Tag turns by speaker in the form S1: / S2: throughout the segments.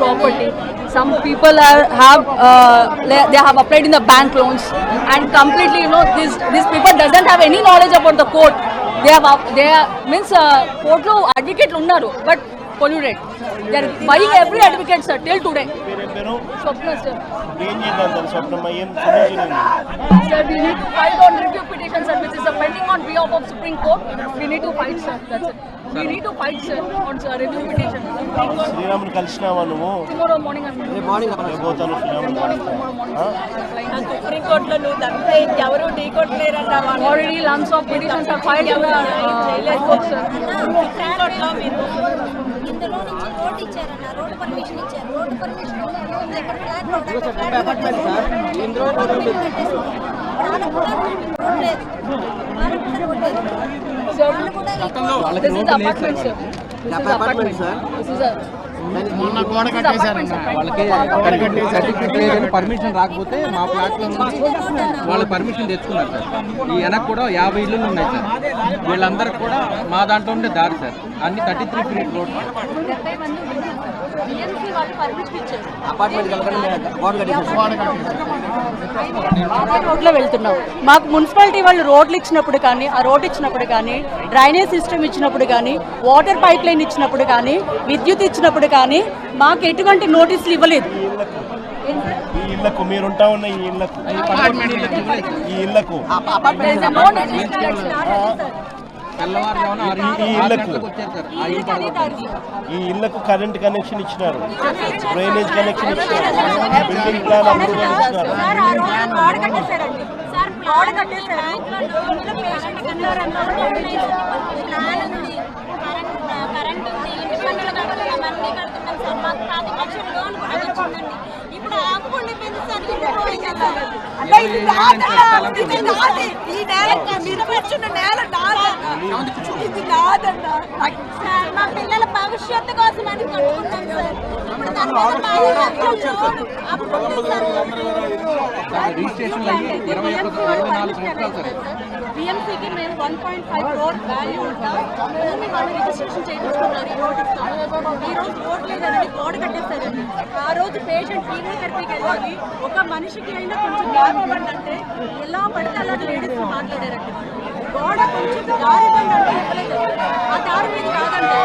S1: property. Some people they have applied in the bank loans, and completely, these people doesn't have any knowledge about the court. Court lo advocate unnaru, but polluted. They are buying every advocate, sir, till today. Swapna, sir. Sir, we need to fight on review petition, sir, which is pending on behalf of Supreme Court. We need to fight, sir. That's it. We need to fight, sir, on review petition.
S2: శ్రీరాముని కలిసినావా నువ్వు?
S1: Tomorrow morning.
S2: పోతాను శ్రీరాముని.
S3: Supreme కోర్టులో నువ్వు తప్పితే ఎవరు ఢీ కొట్టలేరన్నా.
S1: Already lumps of petitions are filed in the court, sir.
S3: Supreme కోర్టులో మీరు
S4: ఇందులో నుంచి రోడ్ ఇచ్చారన్న, రోడ్ పర్మిషన్ ఇచ్చారు. రోడ్ పర్మిషన్ ఇక్కడ flat
S1: This is apartment, sir. This is apartment, sir. This is a
S5: మొన్న గోడ కట్టేశారన్న. వాళ్ళకి సర్టిఫికేట్ పర్మిషన్ రాకపోతే మా ఫ్లాట్ లో నుంచి వాళ్ళు పర్మిషన్ తెచ్చుకున్నారు సార్. ఈ వెనక్కి కూడా 50 ఇళ్ళు ఉన్నాయి సార్. వీళ్ళందరికీ కూడా మా దాంట్లో ఉండే దారి సార్. అన్ని 33 ఫీట్ రోడ్
S1: రోడ్లో వెళ్తున్నాం. మాకు మున్సిపాలిటీ వాళ్ళు రోడ్లు ఇచ్చినప్పుడు కానీ, ఆ రోడ్ ఇచ్చినప్పుడు కానీ, డ్రైనేజ్ సిస్టమ్ ఇచ్చినప్పుడు కానీ, వాటర్ పైప్ లైన్ ఇచ్చినప్పుడు కానీ, విద్యుత్ ఇచ్చినప్పుడు కానీ మాకు ఎటువంటి నోటీసులు ఇవ్వలేదు.
S2: ఈ ఇళ్లకు మీరుంటా ఉన్న ఈ ఇళ్లకు ఈ ఇళ్లకు కరెంట్ కనెక్షన్ ఇచ్చినారు, డ్రైనేజ్ కనెక్షన్ ఇచ్చినారు, బిల్డింగ్ ప్లాన్ అప్రూవల్ ఇచ్చినారు.
S4: ఇప్పుడు అమ్ముకుండి మా పిల్లల భవిష్యత్తు కోసం అని కట్టుకుంటాం సార్. బిఎంసీకి మేము 1.5 crore వాల్యూ ఉంటాం. భూమి వాళ్ళు రిజిస్ట్రేషన్ చేయించుకున్నారు. ఈ రోజు రోడ్ లేదండి, గోడ కట్టేస్తారండి. ఆ రోజు పేషెంట్ కీమోథెరపీకి వెళ్ళాలి. ఒక మనిషికి అయినా కొంచెం న్యాయం ఇవ్వండి అంటే ఎలా పడితే అలా లేడీస్ మాట్లాడారండి. గోడ కొంచెం దారి ఇవ్వండి అంటే ఇవ్వలేదు. ఆ దారి మీద కాదండి,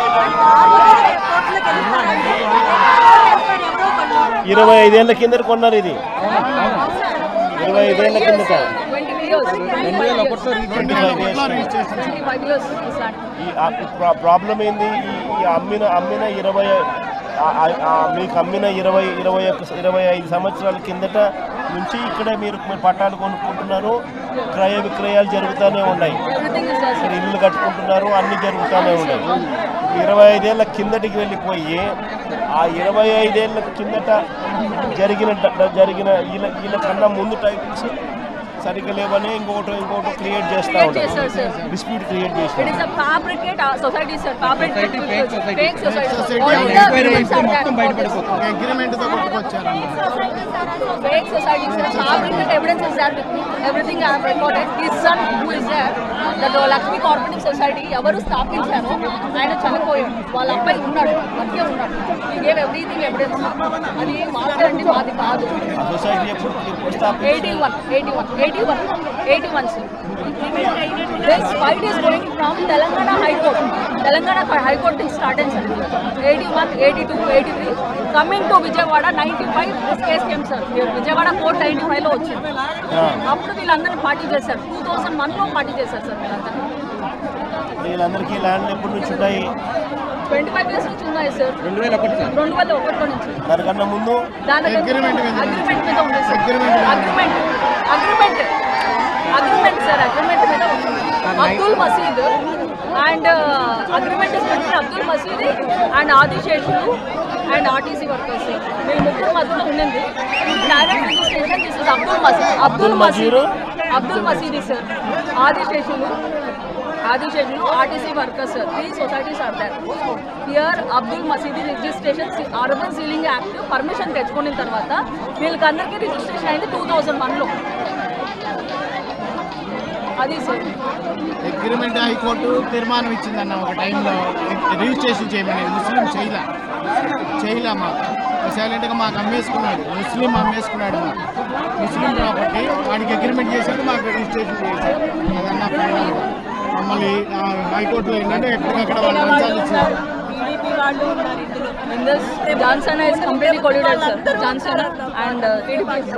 S2: 25 ఏళ్ల కింద కొన్నారు. ఇది 25 ఏళ్ల కిందట. ప్రాబ్లం ఏంది? ఈ అమ్మిన 25 సంవత్సరాల కిందట నుంచి ఇక్కడ మీరు పట్టాలు కొనుక్కుంటున్నారు, క్రయ విక్రయాలు జరుగుతూనే ఉన్నాయి, ఇక్కడ ఇల్లు కట్టుకుంటున్నారు, అన్ని జరుగుతూనే ఉన్నాయి. 25 ఏళ్ల కిందటికి వెళ్ళిపోయి ఆ 25 ఏళ్ల కిందట జరిగిన వీళ్ళ కన్నా ముందు టైటిల్స్ సరిగ్గా లేవని ఇంకోటి క్రియేట్ చేస్తా ఉంటారు, డిస్ప్యూట్ క్రియేట్ చేస్తారు.
S1: లక్ష్మీ కోఆపరేటివ్ సొసైటీ ఎవరు స్థాపించారో ఆయన చనిపోయాడు, వాళ్ళ అబ్బాయి ఉన్నాడు, మధ్య ఉన్నాడు. Everything evidence. అది మాట్లాడండి, మాది కాదు. 81 sir. This fight is going from Telangana High Court. Telangana High Court is started, sir. 81, 82, 83. Coming to Vijayawada, 95 this case came, sir. Vijayawada court 95 లో వచ్చింది. అప్పుడు వీళ్ళందరూ పార్టీ చేశారు. 2001 లో పార్టీ చేశారు సార్
S2: వీళ్ళందరికీ ల్యాండ్ ఎప్పటి నుంచి ఉన్నాయి?
S1: 25 years నుంచి ఉన్నాయి సార్. 2001 నుంచి.
S2: దానికన్నా ముందు
S1: అగ్రిమెంట్ మీద ఉంది సార్. అగ్రిమెంట్ సార్, అగ్రిమెంట్ మీద ఉంది. Abdul Maseed and agreement is between Abdul Maseed and Adiseshulu and RTC workers. వీళ్ళు ముగ్గురు మధ్యలో ఉండింది. Direct registration this is Abdul Maseed sir. Adiseshulu RTC workers, 3 societies are there. Here Abdul మసీదీ registration urban ceiling act permission తెచ్చుకున్న తర్వాత వీళ్ళకి అందరికీ రిజిస్ట్రేషన్ అయింది 2001లో. అది సార్
S5: అగ్రిమెంట్. హైకోర్టు తీర్మానం ఇచ్చిందన్న ఒక టైంలో రిజిస్ట్రేషన్ చేయమని. ముస్లిం చేయలే మాకు.
S6: సైలెంట్గా మాకు అమ్మేసుకున్నాడు, ముస్లిం అమ్మేసుకున్నాడు. మాకు ముస్లిం ప్రాపర్టీ వాడికి అగ్రిమెంట్ చేశాడు, మాకు రిజిస్ట్రేషన్ చేశాడు. అదన్నా ఫైనల్. మమ్మల్ని హైకోర్టులో ఏంటంటే ఎక్కడికక్కడ వాళ్ళు లంచాలు ఇచ్చారు.
S3: టీడీపీ వాళ్ళు ఉన్నారు ఇందులో.
S1: In this, Johnson is completely colluded, sir. Johnson and TDP is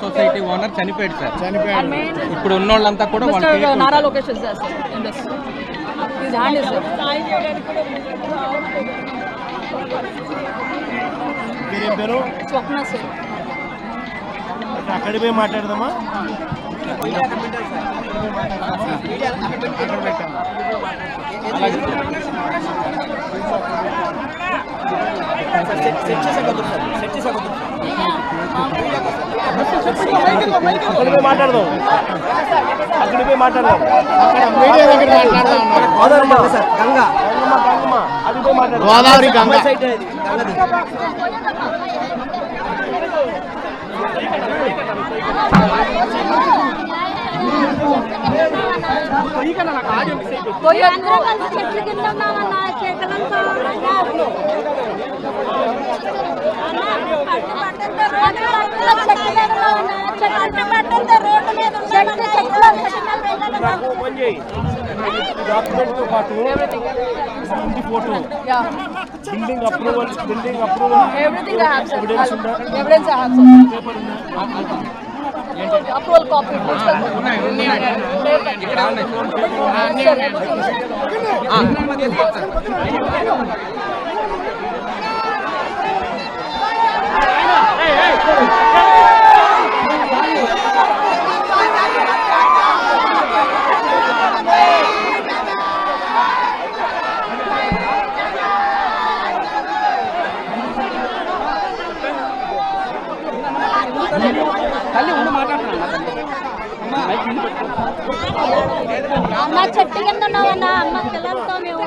S5: society owner చనిపోయాడు సార్.
S6: చనిపోయాడు.
S1: and main
S5: ఇప్పుడు ఉన్నోళ్ళంతా కూడా వాళ్ళ
S1: Mr.
S5: Case
S1: Nara Lokesh is there, sir, in this. His hand is there.
S3: సాయం చేయడానికి కూడా ముందుకు
S2: మీరేం పేరు?
S1: Swapna, sir.
S2: అక్కడికి పోయి మాట్లాడదామా?
S6: అక్కడ పెట్టాము.
S2: అక్కడికి పోయి మాట్లాడదాం. అక్కడికి పోయి మాట్లాడదాం.
S6: అక్కడ మీడియా దగ్గర మాట్లాడుతూ ఉన్నారు.
S2: గంగమ్మ, అది పోయి మాట్లాడదాం.
S6: గోదావరి గంగ.
S1: कोई
S4: అందరూ కలిసి చెట్ల కింద ఉన్నామన్న చెట్లంతా
S2: ఓపెన్ చేయి. డాక్యుమెంట్తో పాటు ఇంటి photo,
S1: yeah,
S2: building approval,
S1: everything I have, sir.
S2: Evidence ఉందా?
S1: Evidence I have, sir.
S2: Paper ఉందా?
S1: Approval copy.
S5: ఉన్నాయి ఇక్కడ ఉన్నాయి.
S4: అమ్మ చెట్టు కింద ఉన్నామన్న అమ్మ పిల్లలతో మేము